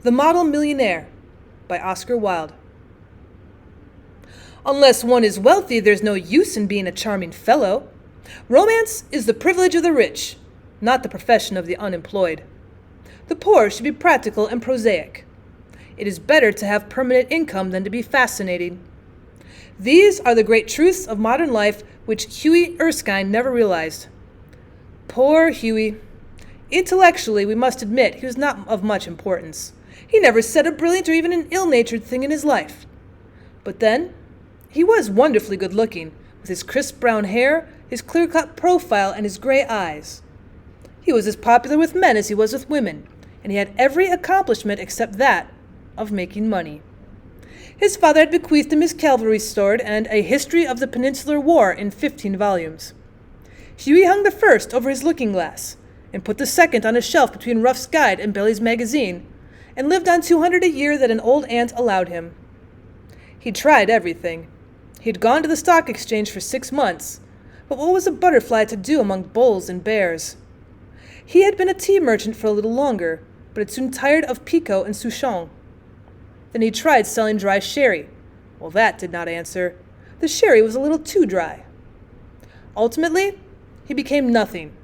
The Model Millionaire by Oscar Wilde. Unless one is wealthy, there's no use in being a charming fellow. Romance is the privilege of the rich, not the profession of the unemployed. The poor should be practical and prosaic. It is better to have permanent income than to be fascinating. These are the great truths of modern life which Huey Erskine never realized. Poor Huey. Intellectually, we must admit he was not of much importance. He never said a brilliant or even an ill-natured thing in his life. But then, he was wonderfully good-looking, with his crisp brown hair, his clear-cut profile, and his gray eyes. He was as popular with men as he was with women, and he had every accomplishment except that of making money. His father had bequeathed him his cavalry sword and a history of the Peninsular War in 15 volumes. Huey hung the first over his looking-glass, and put the second on a shelf between Ruff's Guide and Billy's Magazine, and lived on $200 a year that an old aunt allowed him. He'd tried everything. He'd gone to the stock exchange for 6 months, but what was a butterfly to do among bulls and bears? He had been a tea merchant for a little longer, but had soon tired of Picot and Souchon. Then he tried selling dry sherry. Well, that did not answer. The sherry was a little too dry. Ultimately, he became nothing,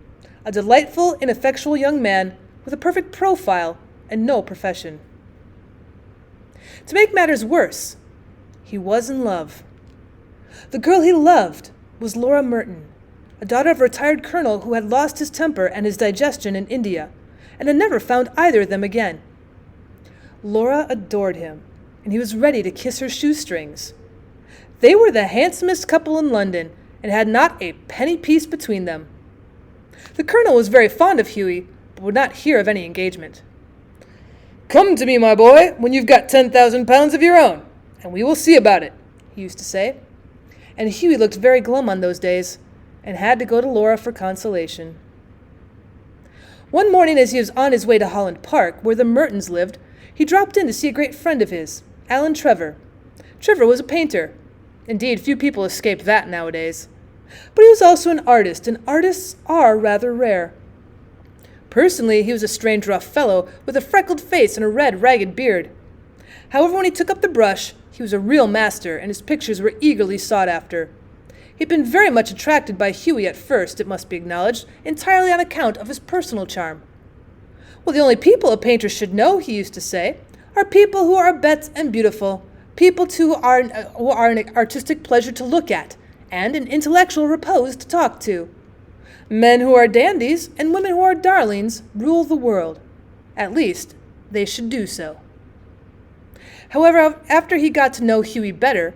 a delightful, ineffectual young man with a perfect profile and no profession. To make matters worse, he was in love. The girl he loved was Laura Merton, a daughter of a retired colonel who had lost his temper and his digestion in India, and had never found either of them again. Laura adored him, and he was ready to kiss her shoestrings. They were the handsomest couple in London, and had not a penny piece between them. The colonel was very fond of Huey, but would not hear of any engagement. "Come to me, my boy, when you've got 10,000 pounds of your own, and we will see about it," he used to say. And Huey looked very glum on those days, and had to go to Laura for consolation. One morning as he was on his way to Holland Park, where the Mertons lived, he dropped in to see a great friend of his, Alan Trevor. Trevor was a painter. Indeed, few people escape that nowadays. But he was also an artist, and artists are rather rare. Personally, he was a strange rough fellow with a freckled face and a red, ragged beard. However, when he took up the brush, he was a real master, and his pictures were eagerly sought after. He'd been very much attracted by Huey at first, it must be acknowledged, entirely on account of his personal charm. "Well, the only people a painter should know," he used to say, "are people who are bête and beautiful, people who are an artistic pleasure to look at, and an intellectual repose to talk to. Men who are dandies and women who are darlings rule the world. At least, they should do so." However, after he got to know Huey better,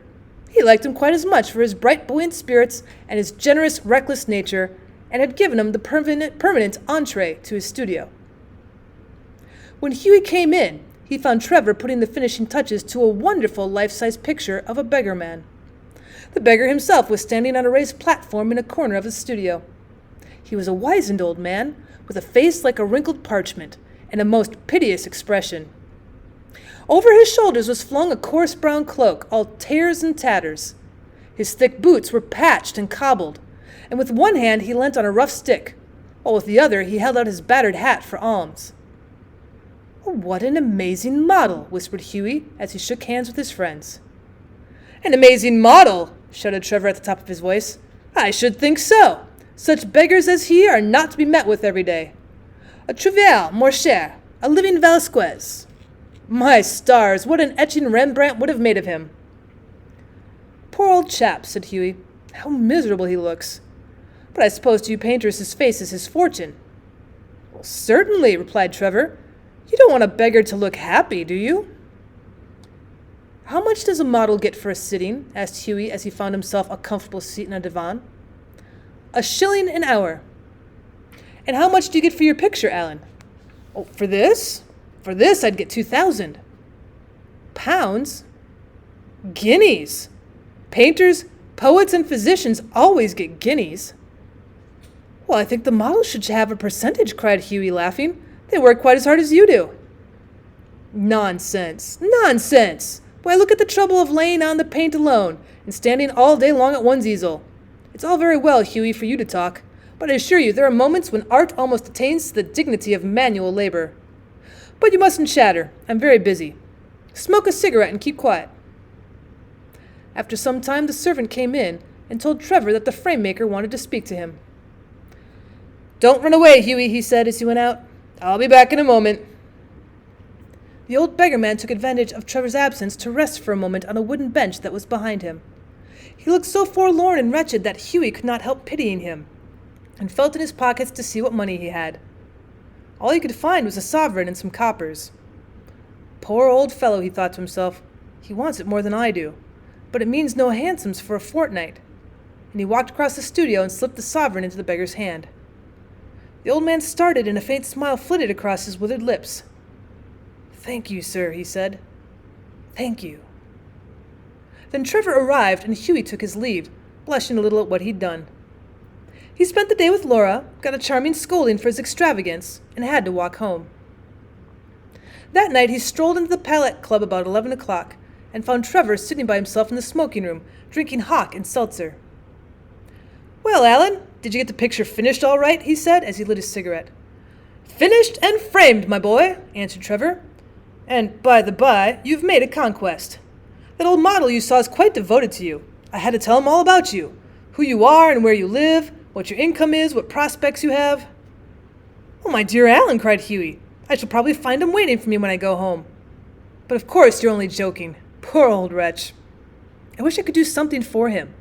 he liked him quite as much for his bright, buoyant spirits and his generous, reckless nature, and had given him the permanent entree to his studio. When Huey came in, he found Trevor putting the finishing touches to a wonderful life-size picture of a beggar man. The beggar himself was standing on a raised platform in a corner of his studio. He was a wizened old man, with a face like a wrinkled parchment, and a most piteous expression. Over his shoulders was flung a coarse brown cloak, all tears and tatters. His thick boots were patched and cobbled, and with one hand he leant on a rough stick, while with the other he held out his battered hat for alms. "Oh, what an amazing model," whispered Huey as he shook hands with his friends. "An amazing model!" shouted Trevor at the top of his voice. "I should think so. Such beggars as he are not to be met with every day. A Trouvel, mon cher, a living Velasquez. My stars, what an etching Rembrandt would have made of him." "Poor old chap," said Huey. "How miserable he looks. But I suppose to you painters his face is his fortune." "Well, certainly," replied Trevor. "You don't want a beggar to look happy, do you?" "How much does a model get for a sitting?" asked Huey as he found himself a comfortable seat in a divan. "A shilling an hour." "And how much do you get for your picture, Alan?" "Oh, for this? For this I'd get 2,000. "Pounds?" "Guineas. Painters, poets, and physicians always get guineas." "Well, I think the models should have a percentage," cried Huey, laughing. "They work quite as hard as you do." "Nonsense! Nonsense! Why, look at the trouble of laying on the paint alone, and standing all day long at one's easel. It's all very well, Huey, for you to talk, but I assure you there are moments when art almost attains to the dignity of manual labor. But you mustn't chatter. I'm very busy. Smoke a cigarette and keep quiet." After some time, the servant came in and told Trevor that the frame maker wanted to speak to him. "Don't run away, Hughie," he said as he went out. "I'll be back in a moment." The old beggar man took advantage of Trevor's absence to rest for a moment on a wooden bench that was behind him. He looked so forlorn and wretched that Hughie could not help pitying him, and felt in his pockets to see what money he had. All he could find was a sovereign and some coppers. "Poor old fellow," he thought to himself. "He wants it more than I do, but it means no hansoms for a fortnight." And he walked across the studio and slipped the sovereign into the beggar's hand. The old man started, and a faint smile flitted across his withered lips. "Thank you, sir," he said. "Thank you." Then Trevor arrived, and Hughie took his leave, blushing a little at what he'd done. He spent the day with Laura, got a charming scolding for his extravagance, and had to walk home. That night he strolled into the Palette Club about 11 o'clock, and found Trevor sitting by himself in the smoking room, drinking hock and seltzer. "Well, Alan, did you get the picture finished all right?" he said as he lit his cigarette. "Finished and framed, my boy," answered Trevor. "And, by the by, you've made a conquest. That old model you saw is quite devoted to you. I had to tell him all about you, who you are and where you live, what your income is, what prospects you have." "Oh, my dear Alan," cried Hughie, "I shall probably find him waiting for me when I go home. But of course you're only joking. Poor old wretch. I wish I could do something for him.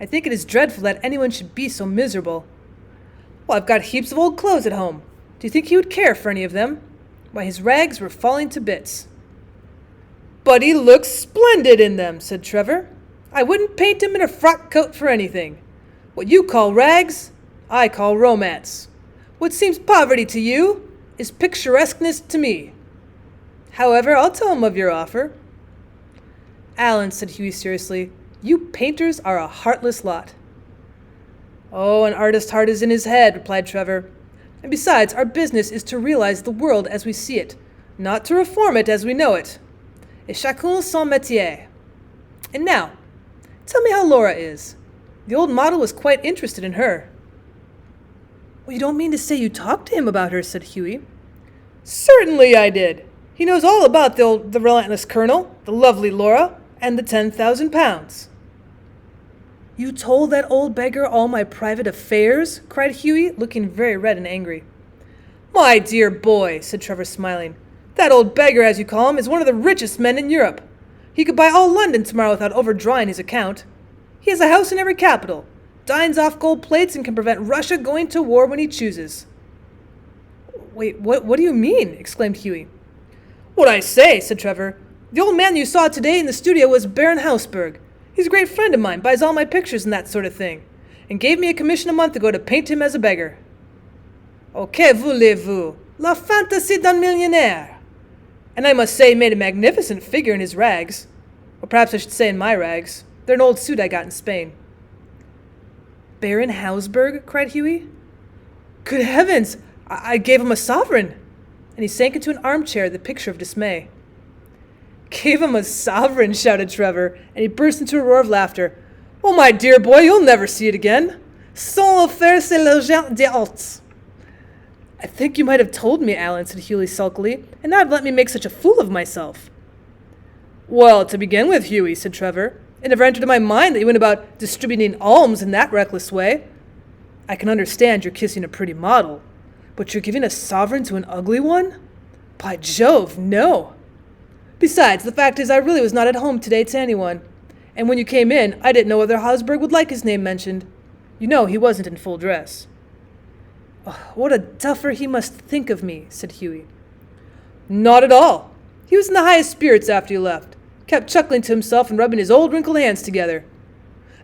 I think it is dreadful that anyone should be so miserable. Well, I've got heaps of old clothes at home. Do you think he would care for any of them? Why, his rags were falling to bits." "But he looks splendid in them," said Trevor. "I wouldn't paint him in a frock coat for anything. What you call rags, I call romance. What seems poverty to you is picturesqueness to me. However, I'll tell him of your offer." "Alan," said Hughie seriously, "you painters are a heartless lot." "Oh, an artist's heart is in his head," replied Trevor. "And besides, our business is to realize the world as we see it, not to reform it as we know it. Et chacun son métier. And now, tell me how Laura is. The old model was quite interested in her." "Well, you don't mean to say you talked to him about her," said Hughie. "Certainly I did. He knows all about the relentless colonel, the lovely Laura, and the 10,000 pounds. "You told that old beggar all my private affairs?" cried Hughie, looking very red and angry. "My dear boy," said Trevor, smiling, "that old beggar, as you call him, is one of the richest men in Europe. He could buy all London tomorrow without overdrawing his account. He has a house in every capital, dines off gold plates, and can prevent Russia going to war when he chooses." "Wait, what do you mean?" exclaimed Hughie. "What I say," said Trevor. "The old man you saw today in the studio was Baron Hausberg. He's a great friend of mine, buys all my pictures and that sort of thing, and gave me a commission a month ago to paint him as a beggar." "Oh, que voulez-vous? La fantaisie d'un millionnaire. And I must say he made a magnificent figure in his rags. Or perhaps I should say in my rags. They're an old suit I got in Spain." "Baron Hausberg?" cried Hughie. "Good heavens! I gave him a sovereign!" And he sank into an armchair, the picture of dismay. "Gave him a sovereign!" shouted Trevor, and he burst into a roar of laughter. "Oh, my dear boy, you'll never see it again. Sans faire c'est l'argent des autres." "I think you might have told me, Alan," said Hughie sulkily, "and not have let me make such a fool of myself." "Well, to begin with, Hughie," said Trevor, "it never entered my mind that you went about distributing alms in that reckless way. I can understand you're kissing a pretty model, but you're giving a sovereign to an ugly one? By Jove, no! Besides, the fact is I really was not at home today to anyone, and when you came in, I didn't know whether Hausberg would like his name mentioned. You know he wasn't in full dress." "Oh, what a duffer he must think of me," said Hughie. "Not at all. He was in the highest spirits after you left, kept chuckling to himself and rubbing his old wrinkled hands together.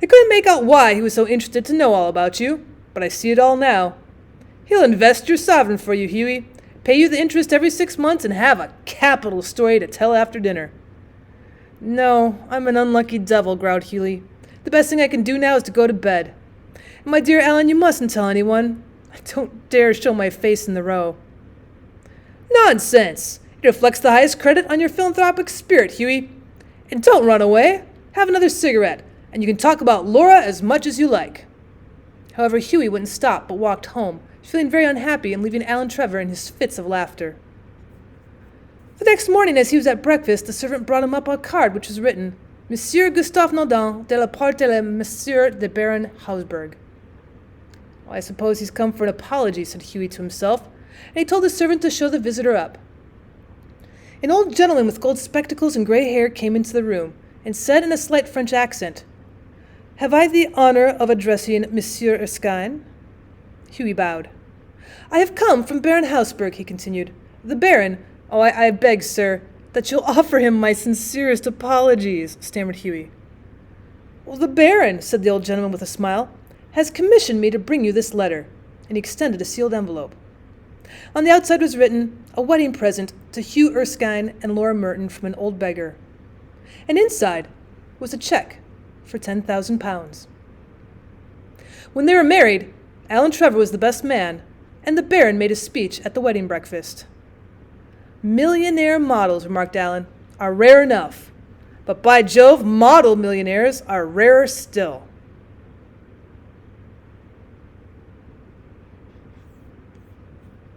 I couldn't make out why he was so interested to know all about you, but I see it all now. He'll invest your sovereign for you, Hughie, pay you the interest every 6 months, and have a capital story to tell after dinner." "No, I'm an unlucky devil," growled Hughie. "The best thing I can do now is to go to bed. And my dear Alan, you mustn't tell anyone. I don't dare show my face in the Row." "Nonsense! It reflects the highest credit on your philanthropic spirit, Hughie. And don't run away. Have another cigarette, and you can talk about Laura as much as you like." However, Hughie wouldn't stop, but walked home, feeling very unhappy and leaving Alan Trevor in his fits of laughter. The next morning, as he was at breakfast, the servant brought him up a card which was written, Monsieur Gustave Naudin de la part de Monsieur de Baron Hausberg. Well, I suppose he's come for an apology, said Hughie to himself, and he told the servant to show the visitor up. An old gentleman with gold spectacles and grey hair came into the room, and said in a slight French accent, Have I the honor of addressing Monsieur Erskine? Hughie bowed. I have come from Baron Hausberg, he continued. The Baron, I beg, sir, that you'll offer him my sincerest apologies, stammered Hughie. Well, the Baron, said the old gentleman with a smile, has commissioned me to bring you this letter, and he extended a sealed envelope. On the outside was written, a wedding present to Hugh Erskine and Laura Merton from an old beggar. And inside was a cheque for £10,000. When they were married, Alan Trevor was the best man, and the Baron made a speech at the wedding breakfast. Millionaire models, remarked Alan, are rare enough, but by Jove, model millionaires are rarer still.